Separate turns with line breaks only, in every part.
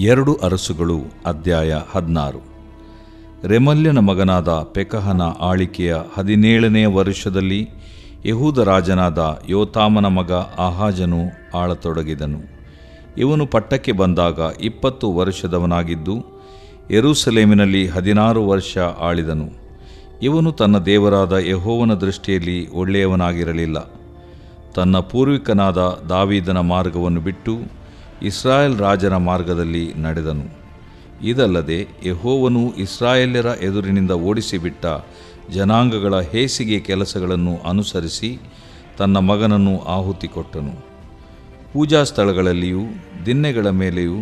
ಎರಡು ಅರಸುಗಳು ಅಧ್ಯಾಯ 16. ರೆಮಲ್ಯನ ಮಗನಾದ ಪೆಕಹನ ಆಳಿಕೆಯ 17ನೇ ವರುಷದಲ್ಲಿ ಯೆಹೂದ ರಾಜನಾದ ಯೋತಾಮನ ಮಗ ಆಹಾಜನು ಆಳತೊಡಗಿದನು. ಇವನು ಪಟ್ಟಕ್ಕೆ ಬಂದಾಗ 20 ವರ್ಷದವನಾಗಿದ್ದು ಯೆರೂಸಲೇಮಿನಲ್ಲಿ 16 ವರ್ಷ ಆಳಿದನು. ಇವನು ತನ್ನ ದೇವರಾದ ಯೆಹೋವನ ದೃಷ್ಟಿಯಲ್ಲಿ ಒಳ್ಳೆಯವನಾಗಿರಲಿಲ್ಲ. ತನ್ನ ಪೂರ್ವಿಕನಾದ ದಾವೀದನ ಮಾರ್ಗವನ್ನು ಬಿಟ್ಟು ಇಸ್ರಾಯೇಲ್ ರಾಜನ ಮಾರ್ಗದಲ್ಲಿ ನಡೆದನು. ಇದಲ್ಲದೆ ಯೆಹೋವನು ಇಸ್ರಾಯೇಲ್ಯರ ಎದುರಿನಿಂದ ಓಡಿಸಿಬಿಟ್ಟ ಜನಾಂಗಗಳ ಹೇಸಿಗೆ ಕೆಲಸಗಳನ್ನು ಅನುಸರಿಸಿ ತನ್ನ ಮಗನನ್ನು ಆಹುತಿ ಕೊಟ್ಟನು. ಪೂಜಾ ಸ್ಥಳಗಳಲ್ಲಿಯೂ ದಿನ್ನೆಗಳ ಮೇಲೆಯೂ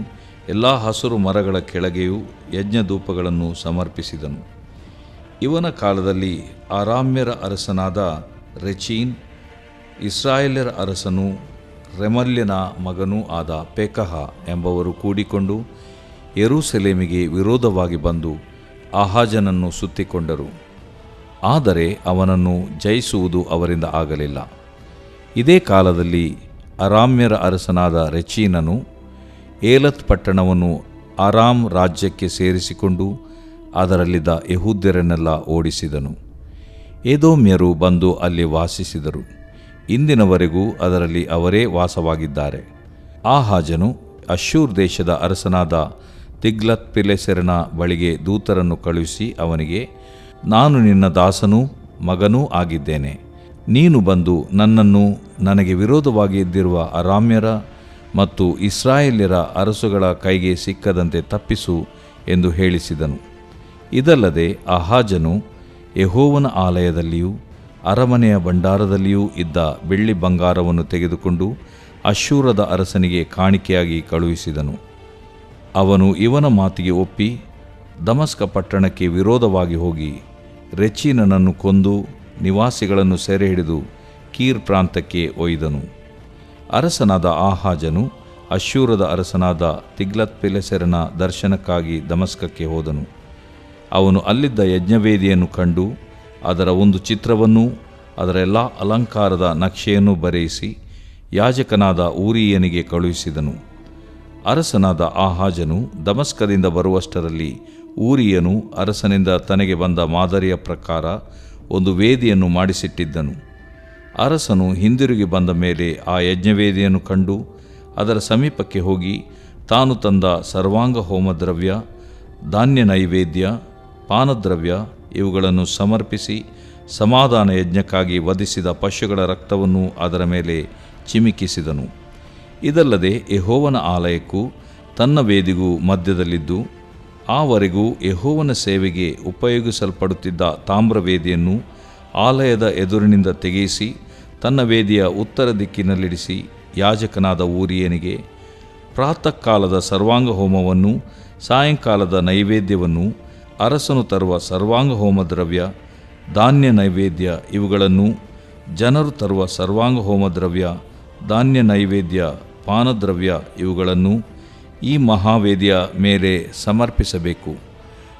ಎಲ್ಲ ಹಸಿರು ಮರಗಳ ಕೆಳಗೆಯೂ ಯಜ್ಞಧೂಪಗಳನ್ನು ಸಮರ್ಪಿಸಿದನು. ಇವನ ಕಾಲದಲ್ಲಿ ಅರಾಮ್ಯರ ಅರಸನಾದ ರೆಚೀನ್, ಇಸ್ರಾಯೇಲ್ಯರ ಅರಸನೂ ರೆಮಲ್ಯನ ಮಗನೂ ಆದ ಪೆಕಹ ಎಂಬವರು ಕೂಡಿಕೊಂಡು ಯೆರೂಸಲೇಮಿಗೆ ವಿರೋಧವಾಗಿ ಬಂದು ಆಹಾಜನನ್ನು ಸುತ್ತಿಕೊಂಡರು. ಆದರೆ ಅವನನ್ನು ಜಯಿಸುವುದು ಅವರಿಂದ ಆಗಲಿಲ್ಲ. ಇದೇ ಕಾಲದಲ್ಲಿ ಅರಾಮ್ಯರ ಅರಸನಾದ ರೆಚೀನನು ಏಲತ್ ಪಟ್ಟಣವನ್ನು ಅರಾಮ್ ರಾಜ್ಯಕ್ಕೆ ಸೇರಿಸಿಕೊಂಡು ಅದರಲ್ಲಿದ್ದ ಯೆಹೂದ್ಯರನ್ನೆಲ್ಲ ಓಡಿಸಿದನು. ಎದೋಮ್ಯರು ಬಂದು ಅಲ್ಲಿ ವಾಸಿಸಿದರು. ಇಂದಿನವರೆಗೂ ಅದರಲ್ಲಿ ಅವರೇ ವಾಸವಾಗಿದ್ದಾರೆ. ಆಹಾಜನು ಅಶ್ಶೂರ್ ದೇಶದ ಅರಸನಾದ ತಿಗ್ಲತ್-ಪಿಲೆಸೆರನ ಬಳಿಗೆ ದೂತರನ್ನು ಕಳುಹಿಸಿ ಅವನಿಗೆ, ನಾನು ನಿನ್ನ ದಾಸನೂ ಮಗನೂ ಆಗಿದ್ದೇನೆ. ನೀನು ಬಂದು ನನ್ನನ್ನು ನನಗೆ ವಿರೋಧವಾಗಿ ಎದ್ದಿರುವ ಅರಾಮ್ಯರ ಮತ್ತು ಇಸ್ರಾಯೇಲ್ಯರ ಅರಸುಗಳ ಕೈಗೆ ಸಿಕ್ಕದಂತೆ ತಪ್ಪಿಸು ಎಂದು ಹೇಳಿಸಿದನು. ಇದಲ್ಲದೆ ಆಹಾಜನು ಯೆಹೋವನ ಆಲಯದಲ್ಲಿಯೂ ಅರಮನೆಯ ಭಂಡಾರದಲ್ಲಿಯೂ ಇದ್ದ ಬೆಳ್ಳಿ ಬಂಗಾರವನ್ನು ತೆಗೆದುಕೊಂಡು ಅಶ್ಶೂರದ ಅರಸನಿಗೆ ಕಾಣಿಕೆಯಾಗಿ ಕಳುಹಿಸಿದನು. ಅವನು ಇವನ ಮಾತಿಗೆ ಒಪ್ಪಿ ದಮಸ್ಕ ಪಟ್ಟಣಕ್ಕೆ ವಿರೋಧವಾಗಿ ಹೋಗಿ ರೆಚೀನನನ್ನು ಕೊಂದು ನಿವಾಸಿಗಳನ್ನು ಸೆರೆಹಿಡಿದು ಕೀರ್ ಪ್ರಾಂತಕ್ಕೆ ಒಯ್ದನು. ಅರಸನಾದ ಆಹಾಜನು ಅಶ್ಶೂರದ ಅರಸನಾದ ತಿಗ್ಲತ್-ಪಿಲೆಸೆರನ ದರ್ಶನಕ್ಕಾಗಿ ದಮಸ್ಕಕ್ಕೆ ಹೋದನು. ಅವನು ಅಲ್ಲಿದ್ದ ಯಜ್ಞವೇದಿಯನ್ನು ಕಂಡು ಅದರ ಒಂದು ಚಿತ್ರವನ್ನೂ ಅದರ ಎಲ್ಲ ಅಲಂಕಾರದ ನಕ್ಷೆಯನ್ನು ಬರೆಯಿಸಿ ಯಾಜಕನಾದ ಊರೀಯನಿಗೆ ಕಳುಹಿಸಿದನು. ಅರಸನಾದ ಆಹಾಜನು ದಮಸ್ಕದಿಂದ ಬರುವಷ್ಟರಲ್ಲಿ ಊರೀಯನು ಅರಸನಿಂದ ತನಗೆ ಬಂದ ಮಾದರಿಯ ಪ್ರಕಾರ ಒಂದು ವೇದಿಯನ್ನು ಮಾಡಿಸಿಟ್ಟಿದ್ದನು. ಅರಸನು ಹಿಂದಿರುಗಿ ಬಂದ ಮೇಲೆ ಆ ಯಜ್ಞವೇದಿಯನ್ನು ಕಂಡು ಅದರ ಸಮೀಪಕ್ಕೆ ಹೋಗಿ ತಾನು ತಂದ ಸರ್ವಾಂಗ ಹೋಮದ್ರವ್ಯ, ಧಾನ್ಯ ನೈವೇದ್ಯ, ಪಾನದ್ರವ್ಯ ಇವುಗಳನ್ನು ಸಮರ್ಪಿಸಿ ಸಮಾಧಾನ ಯಜ್ಞಕ್ಕಾಗಿ ವಧಿಸಿದ ಪಶುಗಳ ರಕ್ತವನ್ನು ಅದರ ಮೇಲೆ ಚಿಮಿಕಿಸಿದನು. ಇದಲ್ಲದೆ ಯೆಹೋವನ ಆಲಯಕ್ಕೂ ತನ್ನ ವೇದಿಗೂ ಮಧ್ಯದಲ್ಲಿದ್ದು ಆವರೆಗೂ ಯೆಹೋವನ ಸೇವೆಗೆ ಉಪಯೋಗಿಸಲ್ಪಡುತ್ತಿದ್ದ ತಾಮ್ರವೇದಿಯನ್ನು ಆಲಯದ ಎದುರಿನಿಂದ ತೆಗೆಯಿಸಿ ತನ್ನ ವೇದಿಯ ಉತ್ತರ ದಿಕ್ಕಿನಲ್ಲಿಡಿಸಿ ಯಾಜಕನಾದ ಊರೀಯನಿಗೆ ಪ್ರಾತಃ ಕಾಲದ ಸರ್ವಾಂಗ ಹೋಮವನ್ನು, ಸಾಯಂಕಾಲದ ನೈವೇದ್ಯವನ್ನು, ಅರಸನು ತರುವ ಸರ್ವಾಂಗ ಹೋಮದ್ರವ್ಯ, ಧಾನ್ಯ ನೈವೇದ್ಯ ಇವುಗಳನ್ನು, ಜನರು ತರುವ ಸರ್ವಾಂಗ ಹೋಮದ್ರವ್ಯ, ಧಾನ್ಯ ನೈವೇದ್ಯ, ಪಾನದ್ರವ್ಯ ಇವುಗಳನ್ನು ಈ ಮಹಾವೇದಿಯ ಮೇಲೆ ಸಮರ್ಪಿಸಬೇಕು.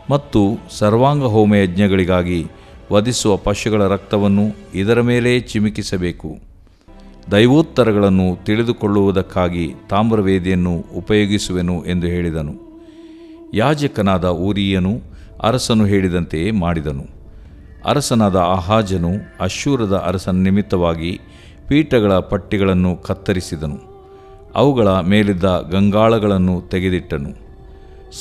ಮತ್ತು ಸರ್ವಾಂಗ ಹೋಮ ಯಜ್ಞಗಳಿಗಾಗಿ ವಧಿಸುವ ಪಶುಗಳ ರಕ್ತವನ್ನು ಇದರ ಮೇಲೆ ಚಿಮಿಕಿಸಬೇಕು. ದೈವೋತ್ತರಗಳನ್ನು ತಿಳಿದುಕೊಳ್ಳುವುದಕ್ಕಾಗಿ ತಾಮ್ರವೇದಿಯನ್ನು ಉಪಯೋಗಿಸುವೆನು ಎಂದು ಹೇಳಿದನು. ಯಾಜಕನಾದ ಊರೀಯನು ಅರಸನು ಹೇಳಿದಂತೆಯೇ ಮಾಡಿದನು. ಅರಸನಾದ ಆಹಾಜನು ಅಶ್ಶೂರದ ಅರಸನ ನಿಮಿತ್ತವಾಗಿ ಪೀಠಗಳ ಪಟ್ಟಿಗಳನ್ನು ಕತ್ತರಿಸಿದನು. ಅವುಗಳ ಮೇಲಿದ್ದ ಗಂಗಾಳಗಳನ್ನು ತೆಗೆದಿಟ್ಟನು.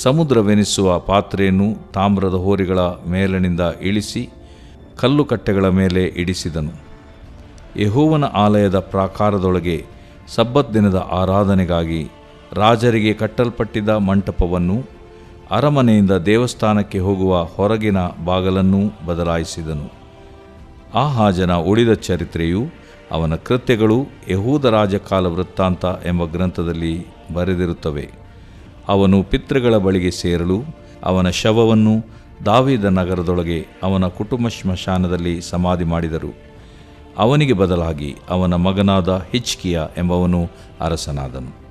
ಸಮುದ್ರವೆನಿಸುವ ಪಾತ್ರೆಯನ್ನು ತಾಮ್ರದ ಹೋರಿಗಳ ಮೇಲನಿಂದ ಇಳಿಸಿ ಕಲ್ಲುಕಟ್ಟೆಗಳ ಮೇಲೆ ಇಡಿಸಿದನು. ಯೆಹೋವನ ಆಲಯದ ಪ್ರಾಕಾರದೊಳಗೆ ಸಬ್ಬತ್ ದಿನದ ಆರಾಧನೆಗಾಗಿ ರಾಜರಿಗೆ ಕಟ್ಟಲ್ಪಟ್ಟಿದ್ದ ಮಂಟಪವನ್ನು, ಅರಮನೆಯಿಂದ ದೇವಸ್ಥಾನಕ್ಕೆ ಹೋಗುವ ಹೊರಗಿನ ಬಾಗಲನ್ನೂ ಬದಲಾಯಿಸಿದನು. ಆಹಾಜನ ಉಳಿದ ಚರಿತ್ರೆಯು ಅವನ ಕೃತ್ಯಗಳು ಯೆಹೂದ ರಾಜಕಾಲ ವೃತ್ತಾಂತ ಎಂಬ ಗ್ರಂಥದಲ್ಲಿ ಬರೆದಿರುತ್ತವೆ. ಅವನು ಪಿತೃಗಳ ಬಳಿಗೆ ಸೇರಲು ಅವನ ಶವವನ್ನು ದಾವೀದ ನಗರದೊಳಗೆ ಅವನ ಕುಟುಂಬ ಸ್ಮಶಾನದಲ್ಲಿ ಸಮಾಧಿ ಮಾಡಿದರು. ಅವನಿಗೆ ಬದಲಾಗಿ ಅವನ ಮಗನಾದ ಹಿಜ್ಕೀಯ ಎಂಬವನು ಅರಸನಾದನು.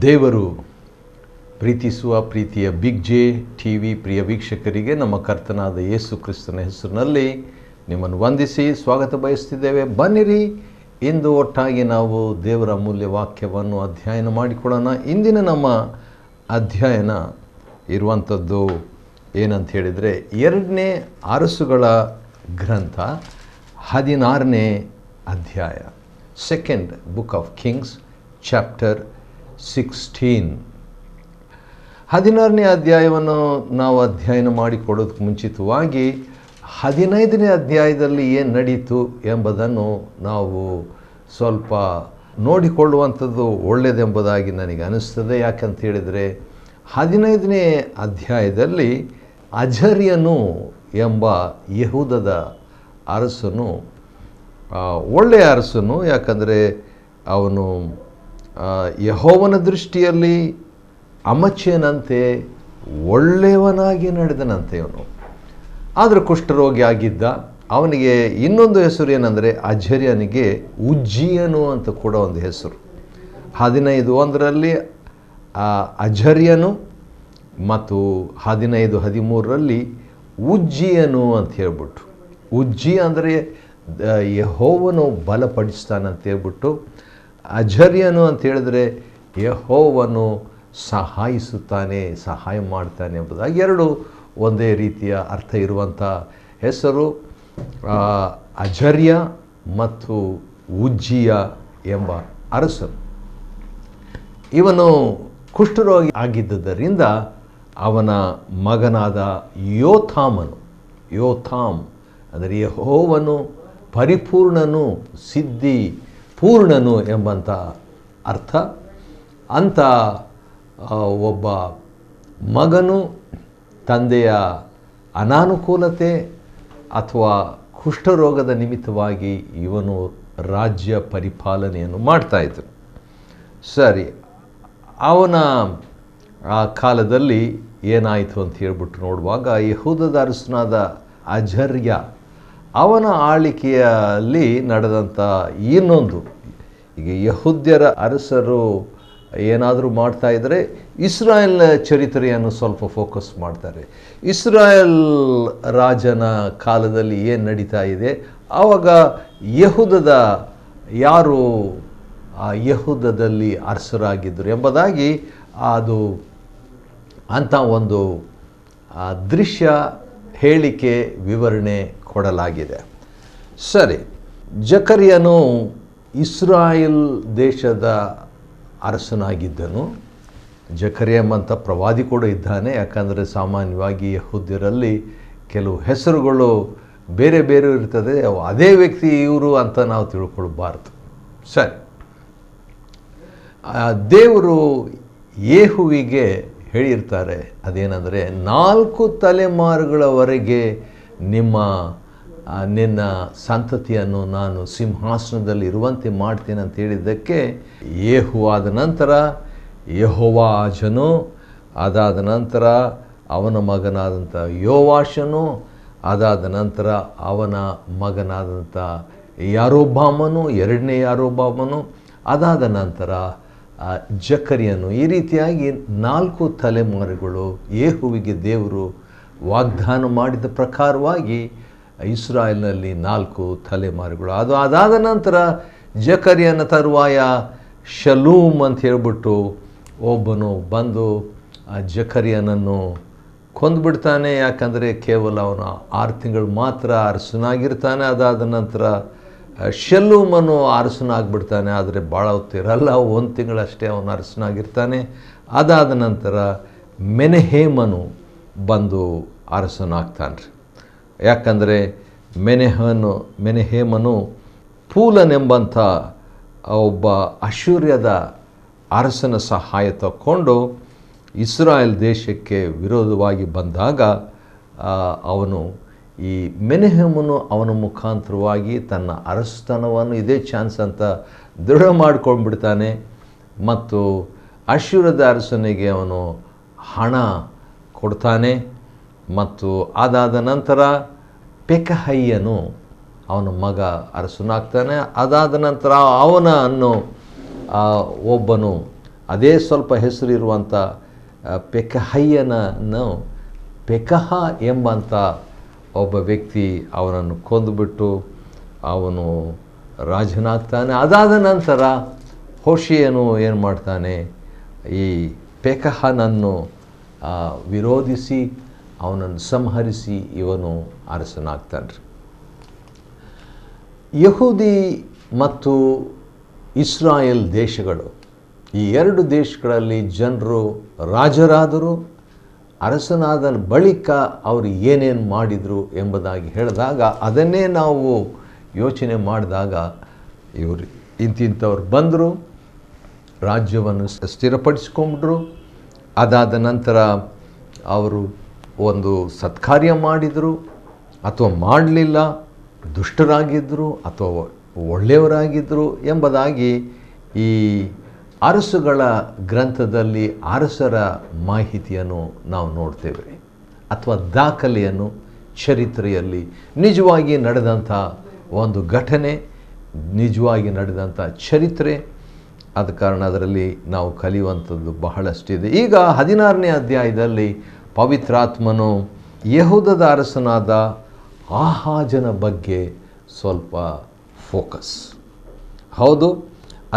ದೇವರು ಪ್ರೀತಿಸುವ ಪ್ರೀತಿಯ ಬಿಗ್ ಜೆ ಟಿವಿ ಪ್ರಿಯ ವೀಕ್ಷಕರಿಗೆ ನಮ್ಮ ಕರ್ತನಾದ ಯೇಸು ಕ್ರಿಸ್ತನ ಹೆಸರಿನಲ್ಲಿ ನಿಮ್ಮನ್ನು ವಂದಿಸಿ ಸ್ವಾಗತ ಬಯಸ್ತಿದ್ದೇವೆ. ಬನ್ನಿರಿ, ಇಂದು ಒಟ್ಟಾಗಿ ನಾವು ದೇವರ ಅಮೂಲ್ಯ ವಾಕ್ಯವನ್ನು ಅಧ್ಯಯನ ಮಾಡಿಕೊಳ್ಳೋಣ. ಇಂದಿನ ನಮ್ಮ ಅಧ್ಯಯನ ಇರುವಂಥದ್ದು ಏನಂತ ಹೇಳಿದರೆ 2ನೇ ಅರಸುಗಳ ಗ್ರಂಥ 16ನೇ ಅಧ್ಯಾಯ, second book of Kings chapter 16. 16ನೇ ಅಧ್ಯಾಯವನ್ನು ನಾವು ಅಧ್ಯಯನ ಮಾಡಿಕೊಡೋದಕ್ಕೆ ಮುಂಚಿತವಾಗಿ 15ನೇ ಅಧ್ಯಾಯದಲ್ಲಿ ಏನು ನಡೀತು ಎಂಬುದನ್ನು ನಾವು ಸ್ವಲ್ಪ ನೋಡಿಕೊಳ್ಳುವಂಥದ್ದು ಒಳ್ಳೆಯದೆಂಬುದಾಗಿ ನನಗೆ ಅನಿಸ್ತದೆ. ಯಾಕಂತ ಹೇಳಿದರೆ 15ನೇ ಅಧ್ಯಾಯದಲ್ಲಿ ಅಜರ್ಯನು ಎಂಬ ಯೆಹೂದದ ಅರಸನು ಒಳ್ಳೆಯ ಅರಸನು. ಯಾಕಂದರೆ ಅವನು ಯೆಹೋವನ ದೃಷ್ಟಿಯಲ್ಲಿ ಅಮಚ್ಯನಂತೆ ಒಳ್ಳೆಯವನಾಗಿ ನಡೆದನಂತೆ. ಅವನು ಆದರೆ ಕುಷ್ಠರೋಗಿ ಆಗಿದ್ದ. ಅವನಿಗೆ ಇನ್ನೊಂದು ಹೆಸರು ಏನಂದರೆ ಅಜರ್ಯನಿಗೆ ಉಜ್ಜಿಯನು ಅಂತ ಕೂಡ ಒಂದು ಹೆಸರು. 15:1 ಅಜರ್ಯನು ಮತ್ತು 15:13 ಉಜ್ಜಿಯನು ಅಂತ ಹೇಳ್ಬಿಟ್ಟು, ಉಜ್ಜಿ ಅಂದರೆ ಯೆಹೋವನು ಬಲಪಡಿಸ್ತಾನಂತ ಹೇಳ್ಬಿಟ್ಟು, ಅಜರ್ಯನು ಅಂತ ಹೇಳಿದ್ರೆ ಯೆಹೋವನು ಸಹಾಯಿಸುತ್ತಾನೆ, ಸಹಾಯ ಮಾಡ್ತಾನೆ ಎಂಬುದಾಗಿ ಎರಡು ಒಂದೇ ರೀತಿಯ ಅರ್ಥ ಇರುವಂಥ ಹೆಸರು. ಅಜರ್ಯ ಮತ್ತು ಉಜ್ಜಿಯ ಎಂಬ ಅರಸನು. ಇವನು ಕುಷ್ಠರೋಗಿ ಆಗಿದ್ದರಿಂದ ಅವನ ಮಗನಾದ ಯೋಥಾಮ್ ಅಂದರೆ ಯೆಹೋವನು ಪರಿಪೂರ್ಣನು, ಸಿದ್ಧಿ ಪೂರ್ಣನು ಎಂಬಂಥ ಅರ್ಥ. ಅಂಥ ಒಬ್ಬ ಮಗನು ತಂದೆಯ ಅನಾನುಕೂಲತೆ ಅಥವಾ ಕುಷ್ಠರೋಗದ ನಿಮಿತ್ತವಾಗಿ ಇವನು ರಾಜ್ಯ ಪರಿಪಾಲನೆಯನ್ನು ಮಾಡ್ತಾಯಿದ್ರು. ಸರಿ, ಅವನ ಆ ಕಾಲದಲ್ಲಿ ಏನಾಯಿತು ಅಂತ ಹೇಳ್ಬಿಟ್ಟು ನೋಡುವಾಗ ಯೆಹೂದದ ಅರಸನಾದ ಅಜರ್ಯ ಅವನ ಆಳ್ವಿಕೆಯಲ್ಲಿ ನಡೆದಂಥ ಇನ್ನೊಂದು, ಈಗ ಯೆಹೂದ್ಯರ ಅರಸರು ಏನಾದರೂ ಮಾಡ್ತಾಯಿದ್ರೆ ಇಸ್ರಾಯೇಲ್ ಚರಿತ್ರೆಯನ್ನು ಸ್ವಲ್ಪ ಫೋಕಸ್ ಮಾಡ್ತಾರೆ. ಇಸ್ರಾಯೇಲ್ ರಾಜನ ಕಾಲದಲ್ಲಿ ಏನು ನಡೀತಾ ಇದೆ, ಆವಾಗ ಯೆಹೂದದ ಯಾರು ಆ ಯೆಹೂದದಲ್ಲಿ ಅರಸರಾಗಿದ್ದರು ಎಂಬುದಾಗಿ ಅದು ಅಂಥ ಒಂದು ದೃಶ್ಯ ಹೇಳಿಕೆ ವಿವರಣೆ ಕೊಡಲಾಗಿದೆ. ಸರಿ, ಜಕರ್ಯನು ಇಸ್ರಾಯೇಲ್ ದೇಶದ ಅರಸನಾಗಿದ್ದನು. ಜಕರ್ಯ ಎಂಬಂಥ ಪ್ರವಾದಿ ಕೂಡ ಇದ್ದಾನೆ. ಯಾಕಂದರೆ ಸಾಮಾನ್ಯವಾಗಿ ಯೆಹೂದ್ಯರಲ್ಲಿ ಕೆಲವು ಹೆಸರುಗಳು ಬೇರೆ ಬೇರೆ ಇರ್ತದೆ, ಅದೇ ವ್ಯಕ್ತಿ ಇವರು ಅಂತ ನಾವು ತಿಳ್ಕೊಳ್ಬಾರ್ದು. ಸರಿ, ದೇವರು ಯೇಹುವಿಗೆ ಹೇಳಿರ್ತಾರೆ, ಅದೇನೆಂದರೆ 4 ತಲೆಮಾರುಗಳವರೆಗೆ ನಿನ್ನ ಸಂತತಿಯನ್ನು ನಾನು ಸಿಂಹಾಸನದಲ್ಲಿ ಇರುವಂತೆ ಮಾಡ್ತೇನೆ ಅಂತ ಹೇಳಿದ್ದಕ್ಕೆ ಯೇಹು ಆದ ನಂತರ ಯೆಹೋವಾಜನು, ಅದಾದ ನಂತರ ಅವನ ಮಗನಾದಂಥ ಯೋವಾಷನು, ಅದಾದ ನಂತರ ಅವನ ಮಗನಾದಂಥ ಯಾರೊಬ್ಬಾಮನು, 2ನೇ ಯಾರೊಬ್ಬಾಮನು, ಅದಾದ ನಂತರ ಜಕರ್ಯನು. ಈ ರೀತಿಯಾಗಿ 4 ತಲೆಮಾರುಗಳು ಯೇಹುವಿಗೆ ದೇವರು ವಾಗ್ದಾನ ಮಾಡಿದ ಪ್ರಕಾರವಾಗಿ ಇಸ್ರಾಯೇಲ್ನಲ್ಲಿ 4 ತಲೆಮಾರುಗಳು. ಅದಾದ ನಂತರ ಜಕರ್ಯನ ತರುವಾಯ ಶಲೂಮ್ ಅಂತ ಹೇಳ್ಬಿಟ್ಟು ಒಬ್ಬನು ಬಂದು ಆ ಜಕರ್ಯನನ್ನು ಕೊಂದುಬಿಡ್ತಾನೆ. ಯಾಕಂದರೆ ಕೇವಲ ಅವನು 6 ತಿಂಗಳು ಮಾತ್ರ ಅರಸನಾಗಿರ್ತಾನೆ. ಅದಾದ ನಂತರ ಶಲ್ಲೂಮನು ಅರಸನಾಗ್ಬಿಡ್ತಾನೆ. ಆದರೆ ಭಾಳ ಹೊತ್ತಿರಲ್ಲ, 1 ತಿಂಗಳಷ್ಟೇ ಅವನು ಅರಸನಾಗಿರ್ತಾನೆ. ಅದಾದ ನಂತರ ಮೆನೆಹೇಮನು ಬಂದು ಅರಸನಾಗ್ತಾನೆ. ಯಾಕಂದರೆ ಮೆನೆಹೇಮನು ಪೂಲನೆಂಬಂಥ ಒಬ್ಬ ಅಶ್ಶೂರ್ಯದ ಅರಸನ ಸಹಾಯ ತಗೊಂಡು ಇಸ್ರಾಯೇಲ್ ದೇಶಕ್ಕೆ ವಿರೋಧವಾಗಿ ಬಂದಾಗ ಅವನು ಈ ಮೆನೆಹೇಮನು ಅವನ ಮುಖಾಂತರವಾಗಿ ತನ್ನ ಅರಸತನವನ್ನು ಇದೇ ಚಾನ್ಸ್ ಅಂತ ದೃಢ ಮಾಡ್ಕೊಂಡ್ಬಿಡ್ತಾನೆ. ಮತ್ತು ಅಶ್ಶೂರದ ಅರಸನಿಗೆ ಅವನು ಹಣ ಕೊಡ್ತಾನೆ. ಮತ್ತು ಅದಾದ ನಂತರ ಪೆಕಹಯ್ಯನು ಅವನ ಮಗ ಅರಸನಾಗ್ತಾನೆ. ಅದಾದ ನಂತರ ಅವನನ್ನು ಒಬ್ಬನು ಅದೇ ಸ್ವಲ್ಪ ಹೆಸರಿರುವಂಥ ಪೆಕಹಯ್ಯನನ್ನು ಪೆಕಹ ಎಂಬಂಥ ಒಬ್ಬ ವ್ಯಕ್ತಿ ಅವನನ್ನು ಕೊಂದುಬಿಟ್ಟು ಅವನು ರಾಜನಾಗ್ತಾನೆ. ಅದಾದ ನಂತರ ಹೋಶಿಯನು ಏನು ಮಾಡ್ತಾನೆ, ಈ ಪೆಕಹನನ್ನು ವಿರೋಧಿಸಿ ಅವನನ್ನು ಸಂಹರಿಸಿ ಇವನು ಅರಸನಾಗ್ತಾನೆ. ಯಹೂದಿ ಮತ್ತು ಇಸ್ರಾಯೇಲ್ ದೇಶಗಳು, ಈ ಎರಡು ದೇಶಗಳಲ್ಲಿ ಜನರು ರಾಜರಾದರು. ಅರಸನಾದ ಬಳಿಕ ಅವರು ಏನೇನು ಮಾಡಿದರು ಎಂಬುದಾಗಿ ಹೇಳಿದಾಗ, ಅದನ್ನೇ ನಾವು ಯೋಚನೆ ಮಾಡಿದಾಗ, ಇವರು ಇಂತಿಂಥವ್ರು ಬಂದರು, ರಾಜ್ಯವನ್ನು ಸ್ಥಿರಪಡಿಸ್ಕೊಂಡ್ರು. ಅದಾದ ನಂತರ ಅವರು ಒಂದು ಸತ್ಕಾರ್ಯ ಮಾಡಿದರು ಅಥವಾ ಮಾಡಲಿಲ್ಲ, ದುಷ್ಟರಾಗಿದ್ದರು ಅಥವಾ ಒಳ್ಳೆಯವರಾಗಿದ್ದರು ಎಂಬುದಾಗಿ ಈ ಅರಸುಗಳ ಗ್ರಂಥದಲ್ಲಿ ಅರಸರ ಮಾಹಿತಿಯನ್ನು ನಾವು ನೋಡ್ತೇವೆ, ಅಥವಾ ದಾಖಲೆಯನ್ನು ಚರಿತ್ರೆಯಲ್ಲಿ ನಿಜವಾಗಿ ನಡೆದಂಥ ಒಂದು ಘಟನೆ, ನಿಜವಾಗಿ ನಡೆದಂಥ ಚರಿತ್ರೆ. ಆದ ಕಾರಣ ಅದರಲ್ಲಿ ನಾವು ಕಲಿಯುವಂಥದ್ದು ಬಹಳಷ್ಟಿದೆ. ಈಗ 16ನೇ ಅಧ್ಯಾಯದಲ್ಲಿ ಪವಿತ್ರಾತ್ಮನು ಯೆಹೂದದ ಅರಸನಾದ ಆಹಾಜನ ಬಗ್ಗೆ ಸ್ವಲ್ಪ ಫೋಕಸ್. ಹೌದು,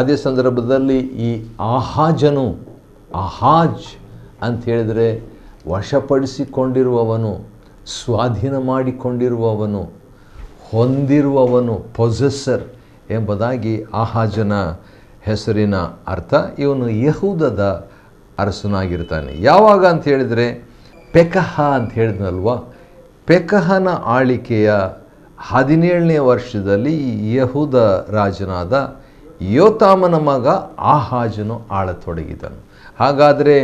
ಅದೇ ಸಂದರ್ಭದಲ್ಲಿ ಈ ಆಹಾಜನು, ಆಹಾಜ್ ಅಂತ ಹೇಳಿದರೆ ವಶಪಡಿಸಿಕೊಂಡಿರುವವನು, ಸ್ವಾಧೀನ ಮಾಡಿಕೊಂಡಿರುವವನು, ಹೊಂದಿರುವವನು, ಪೊಸೆಸರ್ ಎಂಬುದಾಗಿ ಆಹಾಜನ ಹೆಸರಿನ ಅರ್ಥ. ಇವನು ಯೆಹೂದದ ಅರಸನಾಗಿರ್ತಾನೆ. ಯಾವಾಗ ಅಂತ ಹೇಳಿದರೆ, ಪೆಕಹ ಅಂತ ಹೇಳಿದ್ನಲ್ವ, ಪೆಕಹನ ಆಳಿಕೆಯ 17ನೇ ವರ್ಷದಲ್ಲಿ ಯೆಹೂದ ರಾಜನಾದ ಯೋತಾಮನ ಮಗ ಆಹಾಜನು ಆಳತೊಡಗಿದನು. ಹಾಗಾದರೆ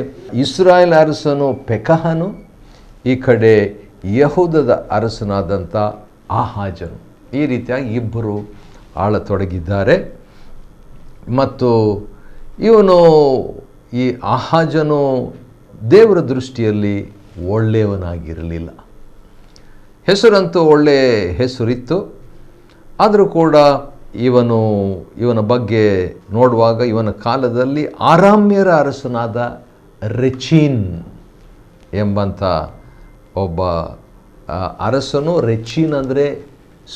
ಇಸ್ರಾಯೇಲ್ ಅರಸನು ಪೆಕಹನು, ಈ ಕಡೆ ಯೆಹೂದದ ಅರಸನಾದಂಥ ಆಹಾಜನು, ಈ ರೀತಿಯಾಗಿ ಇಬ್ಬರು ಆಳತೊಡಗಿದ್ದಾರೆ. ಮತ್ತು ಇವನು, ಈ ಆಹಾಜನು ದೇವರ ದೃಷ್ಟಿಯಲ್ಲಿ ಒಳ್ಳೆಯವನಾಗಿರಲಿಲ್ಲ. ಹೆಸರಂತೂ ಒಳ್ಳೆಯ ಹೆಸರಿತ್ತು, ಆದರೂ ಕೂಡ ಇವನ ಬಗ್ಗೆ ನೋಡುವಾಗ ಇವನ ಕಾಲದಲ್ಲಿ ಆರಾಮ್ಯರ ಅರಸನಾದ ರೆಚೀನ್ ಎಂಬಂಥ ಒಬ್ಬ ಅರಸನು. ರೆಚೀನ್ ಅಂದರೆ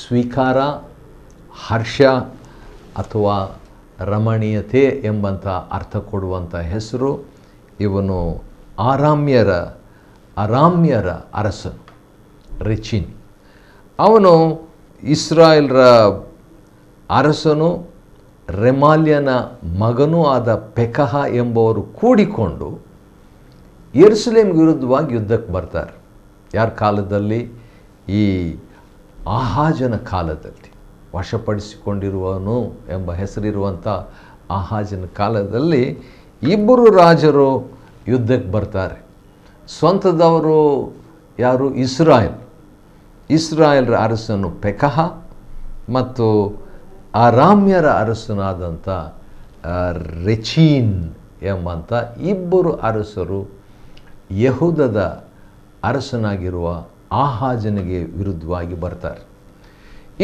ಸ್ವೀಕಾರ, ಹರ್ಷ ಅಥವಾ ರಮಣೀಯತೆ ಎಂಬಂಥ ಅರ್ಥ ಕೊಡುವಂಥ ಹೆಸರು. ಇವನು ಅರಾಮ್ಯರ ಅರಸನು ರೆಚೀನ್. ಅವನು ಇಸ್ರಾಯೇಲ್ರ ಅರಸನು, ರೆಮಾಲ್ಯನ ಮಗನೂ ಆದ ಪೆಕಹ ಎಂಬವರು ಕೂಡಿಕೊಂಡು ಯೆರೂಸಲೇಮ್ ವಿರುದ್ಧವಾಗಿ ಯುದ್ಧಕ್ಕೆ ಬರ್ತಾರೆ. ಯಾರ ಕಾಲದಲ್ಲಿ? ಈ ಆಹಾಜನ ಕಾಲದಲ್ಲಿ, ವಶಪಡಿಸಿಕೊಂಡಿರುವವನು ಎಂಬ ಹೆಸರಿರುವಂಥ ಆಹಾಜನ ಕಾಲದಲ್ಲಿ ಇಬ್ಬರು ರಾಜರು ಯುದ್ಧಕ್ಕೆ ಬರ್ತಾರೆ. ಸ್ವಂತದವರು ಯಾರು? ಇಸ್ರಾಯೇಲ್ರ ಅರಸನು ಪೆಕಹ ಮತ್ತು ಅರಾಮ್ಯರ ಅರಸನಾದಂಥ ರೆಚೀನ್ ಎಂಬಂಥ ಇಬ್ಬರು ಅರಸರು ಯೆಹೂದದ ಅರಸನಾಗಿರುವ ಆಹಾಜನಿಗೆ ವಿರುದ್ಧವಾಗಿ ಬರ್ತಾರೆ.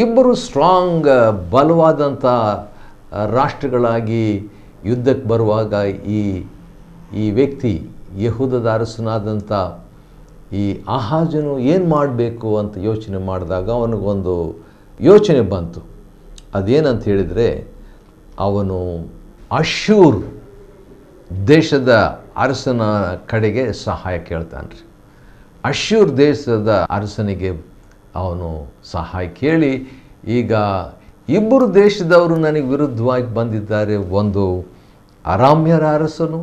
ಇಬ್ಬರು ಸ್ಟ್ರಾಂಗ್, ಬಲವಾದಂಥ ರಾಷ್ಟ್ರಗಳಾಗಿ ಯುದ್ಧಕ್ಕೆ ಬರುವಾಗ ಈ ವ್ಯಕ್ತಿ ಯೆಹೂದದ ಅರಸನಾದಂಥ ಈ ಆಹಾಜನು ಏನು ಮಾಡಬೇಕು ಅಂತ ಯೋಚನೆ ಮಾಡಿದಾಗ ಅವನಿಗೊಂದು ಯೋಚನೆ ಬಂತು. ಅದೇನಂತ ಹೇಳಿದರೆ, ಅವನು ಅಶ್ಶೂರ್ ದೇಶದ ಅರಸನ ಕಡೆಗೆ ಸಹಾಯ ಕೇಳ್ತಾನೆ ರೀ. ಅಶ್ಶೂರ್ ದೇಶದ ಅರಸನಿಗೆ ಅವನು ಸಹಾಯ ಕೇಳಿ, ಈಗ ಇಬ್ಬರು ದೇಶದವರು ನನಗೆ ವಿರುದ್ಧವಾಗಿ ಬಂದಿದ್ದಾರೆ, ಒಂದು ಅರಾಮ್ಯರ ಅರಸನು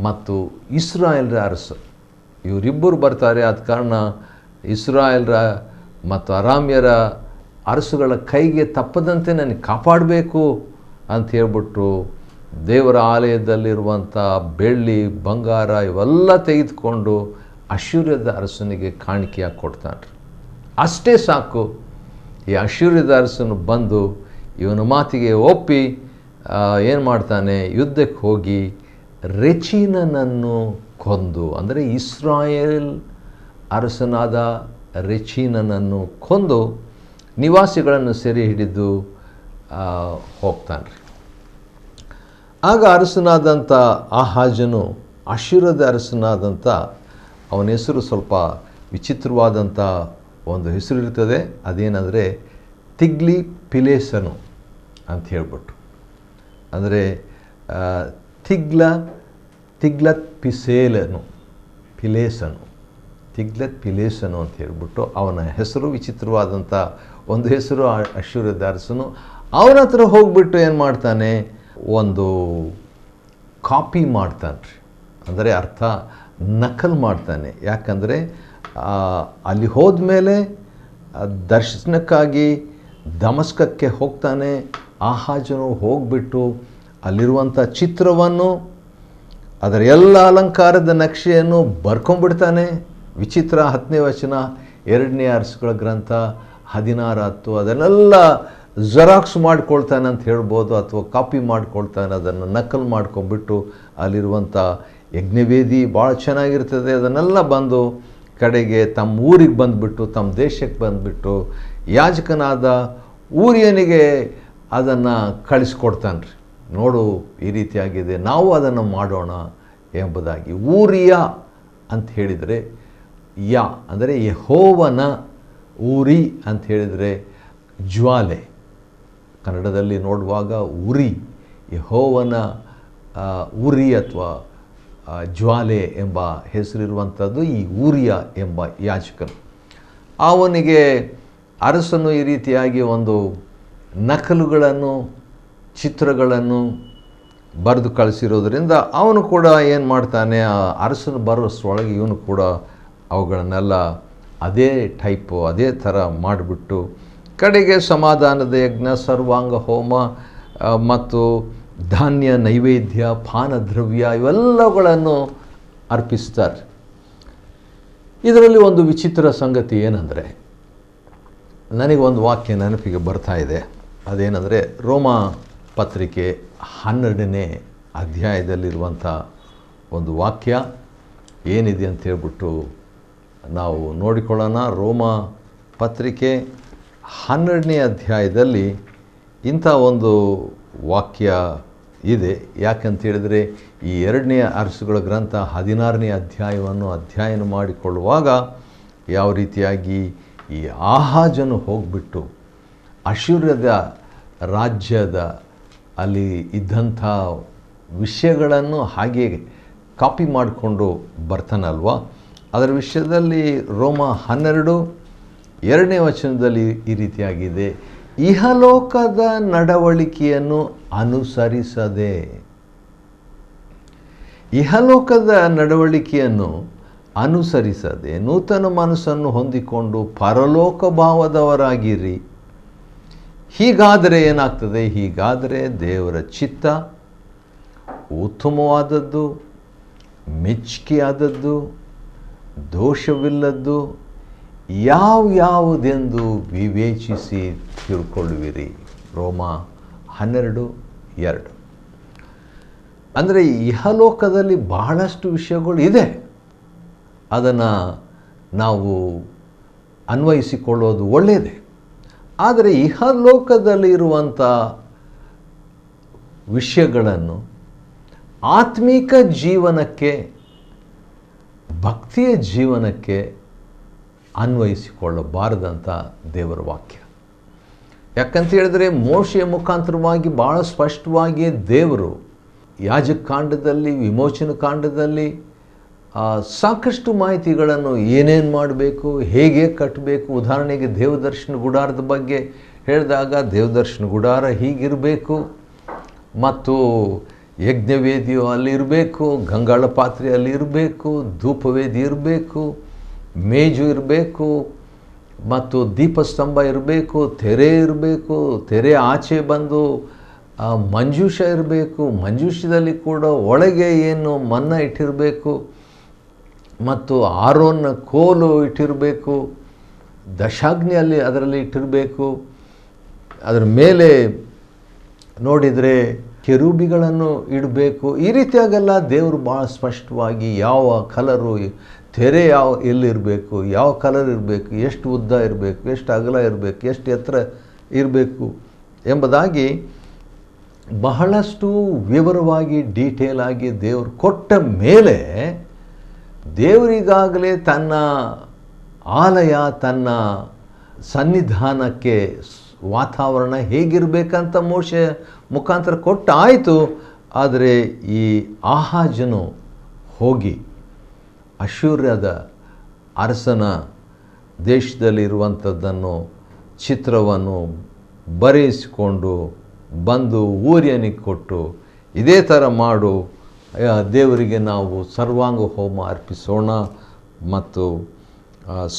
ಮತ್ತು ಇಸ್ರಾಯೇಲ್ರ ಅರಸನು. ಇವರಿಬ್ಬರು ಬರ್ತಾರೆ. ಆದ ಕಾರಣ ಇಸ್ರಾಯೇಲ್ರ ಮತ್ತು ಅರಾಮ್ಯರ ಅರಸುಗಳ ಕೈಗೆ ತಪ್ಪದಂತೆ ನನಗೆ ಕಾಪಾಡಬೇಕು ಅಂತ ಹೇಳ್ಬಿಟ್ಟು ದೇವರ ಆಲಯದಲ್ಲಿರುವಂಥ ಬೆಳ್ಳಿ, ಬಂಗಾರ ಇವೆಲ್ಲ ತೆಗೆದುಕೊಂಡು ಅಶ್ಶೂರ್ಯದ ಅರಸನಿಗೆ ಕಾಣಿಕೆಯಾಗಿ ಕೊಡ್ತಾನೆ. ಅಷ್ಟೇ ಸಾಕು, ಈ ಅಶ್ಶೂರ್ಯದ ಅರಸನು ಬಂದು ಇವನ ಮಾತಿಗೆ ಒಪ್ಪಿ ಏನು ಮಾಡ್ತಾನೆ, ಯುದ್ಧಕ್ಕೆ ಹೋಗಿ ರೆಚೀನನನ್ನು ಕೊಂದು, ಅಂದರೆ ಇಸ್ರಾಯೇಲ್ ಅರಸನಾದ ರೆಚೀನನನ್ನು ಕೊಂದು ನಿವಾಸಿಗಳನ್ನು ಸೆರೆ ಹಿಡಿದು ಹೋಗ್ತಾನೆ. ಆಗ ಅರಸನಾದಂಥ ಆಹಾಜನು, ಅಶ್ಶೂರದ ಅರಸನಾದಂಥ, ಅವನ ಹೆಸರು ಸ್ವಲ್ಪ ವಿಚಿತ್ರವಾದಂಥ ಒಂದು ಹೆಸರು ಇರ್ತದೆ. ಅದೇನೆಂದರೆ ತಿಗ್ಲಿ ಪಿಲೇಸನು ಅಂತ ಹೇಳ್ಬಿಟ್ಟು, ಅಂದರೆ ತಿಗ್ಲತ್ ಪಿಲೇಸನು ಅಂತ ಹೇಳ್ಬಿಟ್ಟು ಅವನ ಹೆಸರು ವಿಚಿತ್ರವಾದಂಥ ಒಂದು ಹೆಸರು. ಅಶ್ಶೂರದ ಅರಸನು ಅವನ ಹತ್ರ ಹೋಗ್ಬಿಟ್ಟು ಏನು ಮಾಡ್ತಾನೆ, ಒಂದು ಕಾಪಿ ಮಾಡ್ತಾನೆ ರೀ, ಅಂದರೆ ಅರ್ಥ ನಕಲು ಮಾಡ್ತಾನೆ. ಯಾಕಂದರೆ ಅಲ್ಲಿ ಹೋದ್ಮೇಲೆ ದರ್ಶನಕ್ಕಾಗಿ ದಮಸ್ಕಕ್ಕೆ ಹೋಗ್ತಾನೆ. ಆಹಾಜನು ಹೋಗ್ಬಿಟ್ಟು ಅಲ್ಲಿರುವಂಥ ಚಿತ್ರವನ್ನು, ಅದರ ಎಲ್ಲ ಅಲಂಕಾರದ ನಕ್ಷೆಯನ್ನು ಬರ್ಕೊಂಡ್ಬಿಡ್ತಾನೆ. ವಿಚಿತ್ರ 10ನೇ ವಚನ 2ನೇ ಅರಸುಗಳ ಗ್ರಂಥ 16:10. ಅದನ್ನೆಲ್ಲ ಜೆರಾಕ್ಸ್ ಮಾಡ್ಕೊಳ್ತಾನೆ ಅಂತ ಹೇಳ್ಬೋದು, ಅಥವಾ ಕಾಪಿ ಮಾಡ್ಕೊಳ್ತಾನೆ. ಅದನ್ನು ನಕಲು ಮಾಡ್ಕೊಂಡ್ಬಿಟ್ಟು ಅಲ್ಲಿರುವಂಥ ಯಜ್ಞವೇದಿ ಭಾಳ ಚೆನ್ನಾಗಿರ್ತದೆ, ಅದನ್ನೆಲ್ಲ ಬಂದು ಕಡೆಗೆ ತಮ್ಮ ಊರಿಗೆ ಬಂದುಬಿಟ್ಟು, ತಮ್ಮ ದೇಶಕ್ಕೆ ಬಂದುಬಿಟ್ಟು ಯಾಜಕನಾದ ಊರಿಯನಿಗೆ ಅದನ್ನು ಕಳಿಸ್ಕೊಡ್ತಾನೆ ರೀ. ನೋಡು, ಈ ರೀತಿಯಾಗಿದೆ, ನಾವು ಅದನ್ನು ಮಾಡೋಣ ಎಂಬುದಾಗಿ. ಊರಿಯ ಅಂತ ಹೇಳಿದರೆ ಯಾ ಅಂದರೆ ಯೆಹೋವನ, ಊರಿ ಅಂತ ಹೇಳಿದರೆ ಜ್ವಾಲೆ. ಕನ್ನಡದಲ್ಲಿ ನೋಡುವಾಗ ಉರಿ, ಯೆಹೋವನ ಉರಿ ಅಥವಾ ಜ್ವಾಲೆ ಎಂಬ ಹೆಸರಿರುವಂಥದ್ದು ಈ ಊರಿಯ ಎಂಬ ಯಾಜಕನು. ಅವನಿಗೆ ಅರಸನು ಈ ರೀತಿಯಾಗಿ ಒಂದು ನಕಲುಗಳನ್ನು, ಚಿತ್ರಗಳನ್ನು ಬರೆದು ಕಳಿಸಿರೋದ್ರಿಂದ ಅವನು ಕೂಡ ಏನು ಮಾಡ್ತಾನೆ, ಆ ಅರಸನು ಬರೋಷ್ಟರೊಳಗೆ ಇವನು ಕೂಡ ಅವುಗಳನ್ನೆಲ್ಲ ಅದೇ ಟೈಪು, ಅದೇ ಥರ ಮಾಡಿಬಿಟ್ಟು ಕಡೆಗೆ ಸಮಾಧಾನದ ಯಜ್ಞ, ಸರ್ವಾಂಗ ಹೋಮ ಮತ್ತು ಧಾನ್ಯ ನೈವೇದ್ಯ, ಪಾನದ್ರವ್ಯ ಇವೆಲ್ಲಗಳನ್ನು ಅರ್ಪಿಸ್ತಾರೆ. ಇದರಲ್ಲಿ ಒಂದು ವಿಚಿತ್ರ ಸಂಗತಿ ಏನಂದರೆ, ನನಗೆ ಒಂದು ವಾಕ್ಯ ನೆನಪಿಗೆ ಬರ್ತಾ ಇದೆ. ಅದೇನೆಂದರೆ ರೋಮ ಪತ್ರಿಕೆ 12ನೇ ಅಧ್ಯಾಯದಲ್ಲಿರುವಂಥ ಒಂದು ವಾಕ್ಯ ಏನಿದೆ ಅಂತ ಹೇಳ್ಬಿಟ್ಟು ನಾವು ನೋಡಿಕೊಳ್ಳೋಣ. ರೋಮ ಪತ್ರಿಕೆ 12ನೇ ಅಧ್ಯಾಯದಲ್ಲಿ ಇಂಥ ಒಂದು ವಾಕ್ಯ ಇದೆ. ಯಾಕಂತ ಹೇಳಿದರೆ ಈ 2ನೇ ಅರಸುಗಳ ಗ್ರಂಥ 16ನೇ ಅಧ್ಯಾಯವನ್ನು ಅಧ್ಯಯನ ಮಾಡಿಕೊಳ್ಳುವಾಗ ಯಾವ ರೀತಿಯಾಗಿ ಈ ಆಹಾಜನು ಹೋಗಿಬಿಟ್ಟು ಅಶ್ಶೂರದ ರಾಜ್ಯದ ಅಲ್ಲಿ ಇದ್ದಂಥ ವಿಷಯಗಳನ್ನು ಹಾಗೆ ಕಾಪಿ ಮಾಡಿಕೊಂಡು ಬರ್ತಾನಲ್ವ. ಅದರ ವಿಷಯದಲ್ಲಿ ರೋಮ 12 2ನೇ ವಚನದಲ್ಲಿ ಈ ರೀತಿಯಾಗಿದೆ, ಇಹಲೋಕದ ನಡವಳಿಕೆಯನ್ನು ಅನುಸರಿಸದೆ, ಇಹಲೋಕದ ನಡವಳಿಕೆಯನ್ನು ಅನುಸರಿಸದೆ ನೂತನ ಮನಸ್ಸನ್ನು ಹೊಂದಿಕೊಂಡು ಪರಲೋಕ ಭಾವದವರಾಗಿರಿ. ಹೀಗಾದರೆ ಏನಾಗ್ತದೆ, ಹೀಗಾದರೆ ದೇವರ ಚಿತ್ತ ಉತ್ತಮವಾದದ್ದು, ಮೆಚ್ಚುಗೆಯಾದದ್ದು, ದೋಷವಿಲ್ಲದ್ದು ಯಾವುದೆಂದು ವಿವೇಚಿಸಿ ತಿಳ್ಕೊಳ್ಳುವಿರಿ. ರೋಮ 12:2. ಅಂದರೆ ಇಹಲೋಕದಲ್ಲಿ ಬಹಳಷ್ಟು ವಿಷಯಗಳು ಇದೆ, ಅದನ್ನು ನಾವು ಅನ್ವಯಿಸಿಕೊಳ್ಳೋದು ಒಳ್ಳೆಯದೇ. ಆದರೆ ಇಹಲೋಕದಲ್ಲಿ ಇರುವಂಥ ವಿಷಯಗಳನ್ನು ಆತ್ಮೀಕ ಜೀವನಕ್ಕೆ, ಭಕ್ತಿಯ ಜೀವನಕ್ಕೆ ಅನ್ವಯಿಸಿಕೊಳ್ಳಬಾರದಂಥ ದೇವರ ವಾಕ್ಯ. ಯಾಕಂತ ಹೇಳಿದ್ರೆ ಮೋಶೆಯ ಮುಖಾಂತರವಾಗಿ ಭಾಳ ಸ್ಪಷ್ಟವಾಗಿ ದೇವರು ಯಾಜಕ ಕಾಂಡದಲ್ಲಿ, ವಿಮೋಚನ ಕಾಂಡದಲ್ಲಿ ಸಾಕಷ್ಟು ಮಾಹಿತಿಗಳನ್ನು ಏನೇನು ಮಾಡಬೇಕು, ಹೇಗೆ ಕಟ್ಟಬೇಕು. ಉದಾಹರಣೆಗೆ ದೇವದರ್ಶನ ಗುಡಾರದ ಬಗ್ಗೆ ಹೇಳಿದಾಗ ದೇವದರ್ಶನ ಗುಡಾರ ಹೀಗಿರಬೇಕು, ಮತ್ತು ಯಜ್ಞವೇದಿಯು ಅಲ್ಲಿ ಇರಬೇಕು, ಗಂಗಾಳ ಪಾತ್ರೆ ಅಲ್ಲಿ ಇರಬೇಕು, ಧೂಪವೇದಿ ಇರಬೇಕು, ಮೇಜು ಇರಬೇಕು, ಮತ್ತು ದೀಪಸ್ತಂಭ ಇರಬೇಕು, ತೆರೆ ಇರಬೇಕು, ತೆರೆ ಆಚೆ ಬಂದು ಮಂಜೂಷ ಇರಬೇಕು, ಮಂಜೂಷದಲ್ಲಿ ಕೂಡ ಒಳಗೆ ಏನು ಮನ್ನ ಇಟ್ಟಿರಬೇಕು, ಮತ್ತು ಆರೋನ್ನ ಕೋಲು ಇಟ್ಟಿರಬೇಕು, ದಶಾಗ್ನಿಯಲ್ಲಿ ಅದರಲ್ಲಿ ಇಟ್ಟಿರಬೇಕು. ಅದರ ಮೇಲೆ ನೋಡಿದರೆ ಕೆರೂಬಿಗಳನ್ನು ಇಡಬೇಕು. ಈ ರೀತಿಯಾಗೆಲ್ಲ ದೇವರು ಭಾಳ ಸ್ಪಷ್ಟವಾಗಿ ಯಾವ ಕಲರು, ತೆರೆ ಎಲ್ಲಿರಬೇಕು, ಯಾವ ಕಲರ್ ಇರಬೇಕು, ಎಷ್ಟು ಉದ್ದ ಇರಬೇಕು, ಎಷ್ಟು ಅಗಲ ಇರಬೇಕು, ಎಷ್ಟು ಎತ್ತರ ಇರಬೇಕು ಎಂಬುದಾಗಿ ಬಹಳಷ್ಟು ವಿವರವಾಗಿ ಡೀಟೇಲ್ ಆಗಿ ದೇವರು ಕೊಟ್ಟ ಮೇಲೆ ದೇವರಿಗಾಗಲೇ ತನ್ನ ಆಲಯ, ತನ್ನ ಸನ್ನಿಧಾನಕ್ಕೆ ವಾತಾವರಣ ಹೇಗಿರಬೇಕಂತ ಮೋಶೆ ಮುಖಾಂತರ ಕೊಟ್ಟಾಯಿತು. ಆದರೆ ಈ ಆಹಾಜನು ಹೋಗಿ ಅಶ್ಶೂರ್ಯದ ಅರಸನ ದೇಶದಲ್ಲಿರುವಂಥದ್ದನ್ನು ಚಿತ್ರವನ್ನು ಬರೆಯಿಸಿಕೊಂಡು ಬಂದು ಊರ್ಯನಿಗೆ ಕೊಟ್ಟು, ಇದೇ ಥರ ಮಾಡು, ದೇವರಿಗೆ ನಾವು ಸರ್ವಾಂಗ ಹೋಮ ಅರ್ಪಿಸೋಣ ಮತ್ತು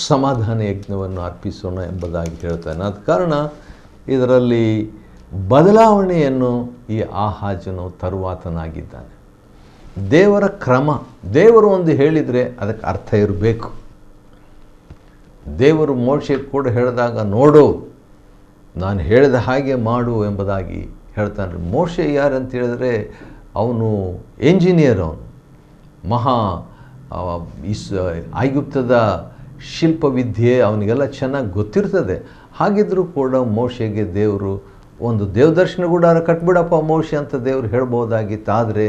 ಸಮಾಧಾನ ಯಜ್ಞವನ್ನು ಅರ್ಪಿಸೋಣ ಎಂಬುದಾಗಿ ಹೇಳ್ತಾನೆ. ಆದ ಕಾರಣ ಇದರಲ್ಲಿ ಬದಲಾವಣೆಯನ್ನು ಈ ಆಹಾಜನು ತರುವಾತನಾಗಿದ್ದಾನೆ. ದೇವರ ಕ್ರಮ, ದೇವರು ಒಂದು ಹೇಳಿದರೆ ಅದಕ್ಕೆ ಅರ್ಥ ಇರಬೇಕು. ದೇವರು ಮೋಶೆಗೆ ಕೂಡ ಹೇಳಿದಾಗ, ನೋಡು ನಾನು ಹೇಳಿದ ಹಾಗೆ ಮಾಡು ಎಂಬುದಾಗಿ ಹೇಳ್ತಾನೆ. ಮೋಶೆ ಯಾರಂತ ಹೇಳಿದ್ರೆ ಅವನು ಎಂಜಿನಿಯರ್, ಅವನು ಮಹಾ ಐಗುಪ್ತದ ಶಿಲ್ಪವಿದ್ಯೆ ಅವನಿಗೆಲ್ಲ ಚೆನ್ನಾಗಿ ಗೊತ್ತಿರ್ತದೆ. ಹಾಗಿದ್ದರೂ ಕೂಡ ಮೋಶೆಗೆ ದೇವರು ಒಂದು ದೇವದರ್ಶನ ಗುಡಾರ ಕಟ್ಬಿಡಪ್ಪ ಮೋಶೆ ಅಂತ ದೇವರು ಹೇಳ್ಬೋದಾಗಿತ್ತು. ಆದರೆ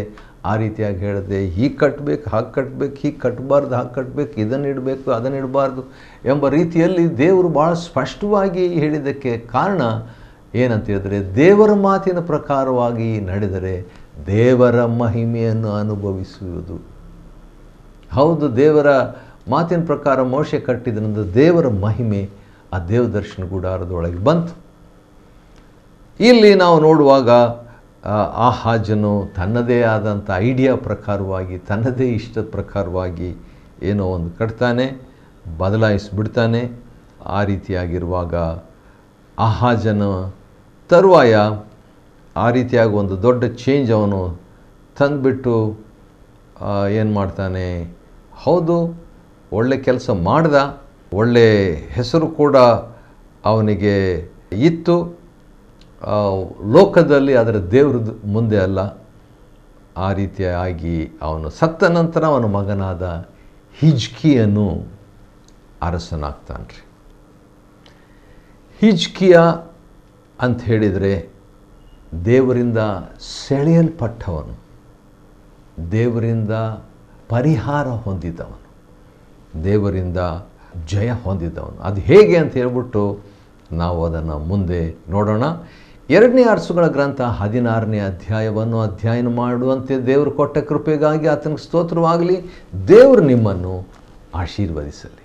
ಆ ರೀತಿಯಾಗಿ ಹೇಳಿದೆ, ಹೀಗೆ ಕಟ್ಟಬೇಕು, ಹಾಗೆ ಕಟ್ಟಬೇಕು, ಹೀಗೆ ಕಟ್ಟಬಾರ್ದು, ಹಾಗೆ ಕಟ್ಟಬೇಕು, ಇದನ್ನು ಇಡಬೇಕು, ಅದನ್ನು ಇಡಬಾರ್ದು ಎಂಬ ರೀತಿಯಲ್ಲಿ ದೇವರು ಭಾಳ ಸ್ಪಷ್ಟವಾಗಿ ಹೇಳಿದ್ದಕ್ಕೆ ಕಾರಣ ಏನಂತ ಹೇಳಿದ್ರೆ, ದೇವರ ಮಾತಿನ ಪ್ರಕಾರವಾಗಿ ನಡೆದರೆ ದೇವರ ಮಹಿಮೆಯನ್ನು ಅನುಭವಿಸುವುದು. ಹೌದು, ದೇವರ ಮಾತಿನ ಪ್ರಕಾರ ಮೋಶೆ ಕಟ್ಟಿದ್ರಿಂದ ದೇವರ ಮಹಿಮೆ ಆ ದೇವದರ್ಶನ ಗುಡಾರದೊಳಗೆ ಬಂತು. ಇಲ್ಲಿ ನಾವು ನೋಡುವಾಗ ಆಹಾಜನು ತನ್ನದೇ ಆದಂಥ ಐಡಿಯಾ ಪ್ರಕಾರವಾಗಿ, ತನ್ನದೇ ಇಷ್ಟದ ಪ್ರಕಾರವಾಗಿ ಏನೋ ಒಂದು ಕಟ್ತಾನೆ, ಬದಲಾಯಿಸಿಬಿಡ್ತಾನೆ. ಆ ರೀತಿಯಾಗಿರುವಾಗ ಆಹಾಜನ ತರುವಾಯ ಆ ರೀತಿಯಾಗಿ ಒಂದು ದೊಡ್ಡ ಚೇಂಜ್ ಅವನು ತಂದುಬಿಟ್ಟು ಏನು ಮಾಡ್ತಾನೆ, ಹೌದು ಒಳ್ಳೆ ಕೆಲಸ ಮಾಡ್ದ, ಒಳ್ಳೆ ಹೆಸರು ಕೂಡ ಅವನಿಗೆ ಇತ್ತು ಲೋಕದಲ್ಲಿ, ಅದರ ದೇವ್ರ ಮುಂದೆ ಅಲ್ಲ. ಆ ರೀತಿಯಾಗಿ ಅವನು ಸತ್ತ ನಂತರ ಅವನ ಮಗನಾದ ಹಿಜ್ಕಿಯನು ಅರಸನಾಗ್ತಾನ್ರಿ. ಹಿಜ್ಕಿಯ ಅಂತ ಹೇಳಿದರೆ ದೇವರಿಂದ ಸೆಳೆಯಲ್ಪಟ್ಟವನು, ದೇವರಿಂದ ಪರಿಹಾರ ಹೊಂದಿದವನು, ದೇವರಿಂದ ಜಯ ಹೊಂದಿದವನು. ಅದು ಹೇಗೆ ಅಂತ ಹೇಳ್ಬಿಟ್ಟು ನಾವು ಅದನ್ನು ಮುಂದೆ ನೋಡೋಣ. 2ನೇ ಅರಸುಗಳ ಗ್ರಂಥ 16ನೇ ಅಧ್ಯಾಯವನ್ನು ಅಧ್ಯಯನ ಮಾಡುವಂತೆ ದೇವರು ಕೊಟ್ಟ ಕೃಪೆಗಾಗಿ ಆತನಿಗೆ ಸ್ತೋತ್ರವಾಗಲಿ. ದೇವರು ನಿಮ್ಮನ್ನು ಆಶೀರ್ವದಿಸಲಿ.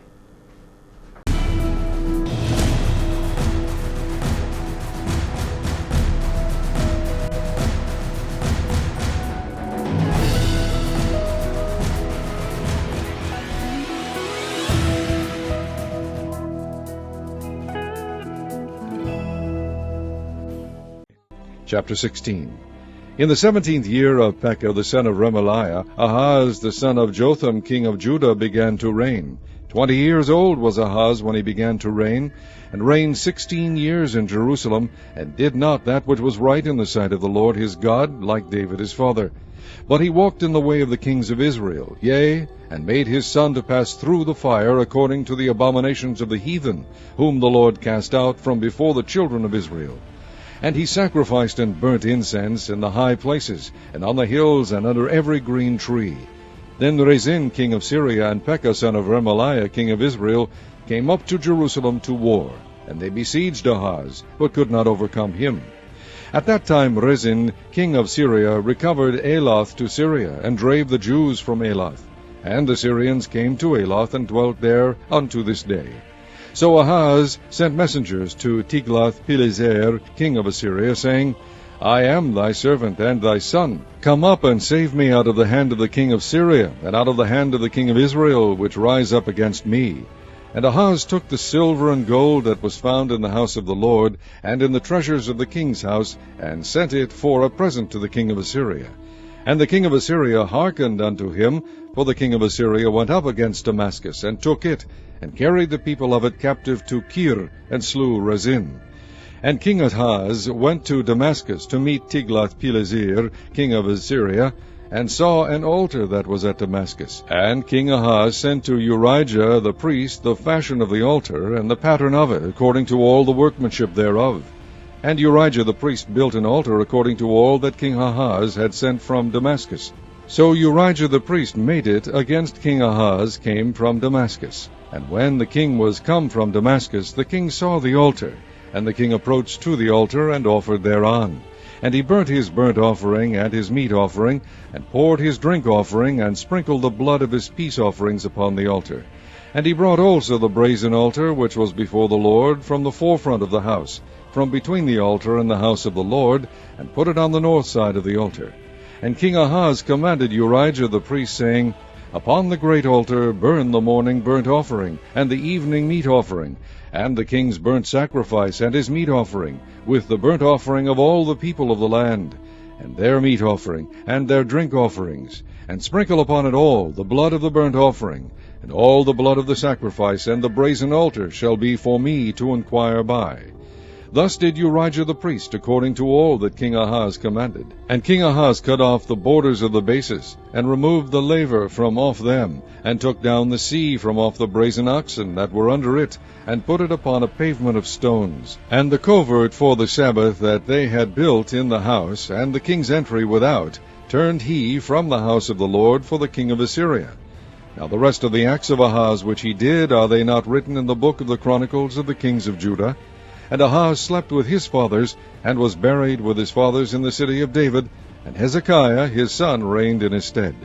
Chapter 16. In the 17th year of Pekah the son of Remaliah, Ahaz the son of Jotham king of Judah began to reign. 20 years old was Ahaz when he began to reign, and reigned 16 years in Jerusalem, and did not that which was right in the sight of the Lord his God, like David his father. But he walked in the way of the kings of Israel, yea, and made his son to pass through the fire according to the abominations of the heathen, whom the Lord cast out from before the children of Israel. And he sacrificed and burnt incense in the high places, and on the hills, and under every green tree. Then Rezin king of Syria and Pekah son of Remaliah king of Israel came up to Jerusalem to war, and they besieged Ahaz, but could not overcome him. At that time Rezin king of Syria recovered Elath to Syria, and drave the Jews from Elath. And the Syrians came to Elath, and dwelt there unto this day. So Ahaz sent messengers to Tiglath-Pileser, king of Assyria, saying, I am thy servant and thy son. Come up and save me out of the hand of the king of Syria, and out of the hand of the king of Israel, which rise up against me. And Ahaz took the silver and gold that was found in the house of the Lord, and in the treasures of the king's house, and sent it for a present to the king of Assyria. And the king of Assyria hearkened unto him, for the king of Assyria went up against Damascus, and took it, and carried the people of it captive to Kir, and slew Rezin. And King Ahaz went to Damascus to meet Tiglath-Pileser, king of Assyria, and saw an altar that was at Damascus. And King Ahaz sent to Urijah the priest the fashion of the altar, and the pattern of it, according to all the workmanship thereof. And Urijah the priest built an altar according to all that King Ahaz had sent from Damascus. So Urijah the priest made it against King Ahaz came from Damascus. And when the king was come from Damascus, the king saw the altar, And the king approached to the altar, and offered thereon. And he burnt his burnt offering and his meat offering, and poured his drink offering, and sprinkled the blood of his peace offerings upon the altar. And he brought also the brazen altar, which was before the Lord, from the forefront of the house, from between the altar and the house of the Lord, and put it on the north side of the altar. And King Ahaz commanded Urijah the priest, saying, Upon the great altar burn the morning burnt offering, and the evening meat offering, and the king's burnt sacrifice, and his meat offering, with the burnt offering of all the people of the land, and their meat offering, and their drink offerings, and sprinkle upon it all the blood of the burnt offering, and all the blood of the sacrifice, and the brazen altar shall be for me to inquire by. Thus did Urijah the priest, according to all that King Ahaz commanded. And King Ahaz cut off the borders of the bases, and removed the laver from off them, and took down the sea from off the brazen oxen that were under it, and put it upon a pavement of stones. And the covert for the Sabbath that they had built in the house, and the king's entry without, turned he from the house of the Lord for the king of Assyria. Now the rest of the acts of Ahaz which he did, are they not written in the book of the Chronicles of the kings of Judah? And Ahaz slept with his fathers, and was buried with his fathers in the city of David, and Hezekiah his son reigned in his stead.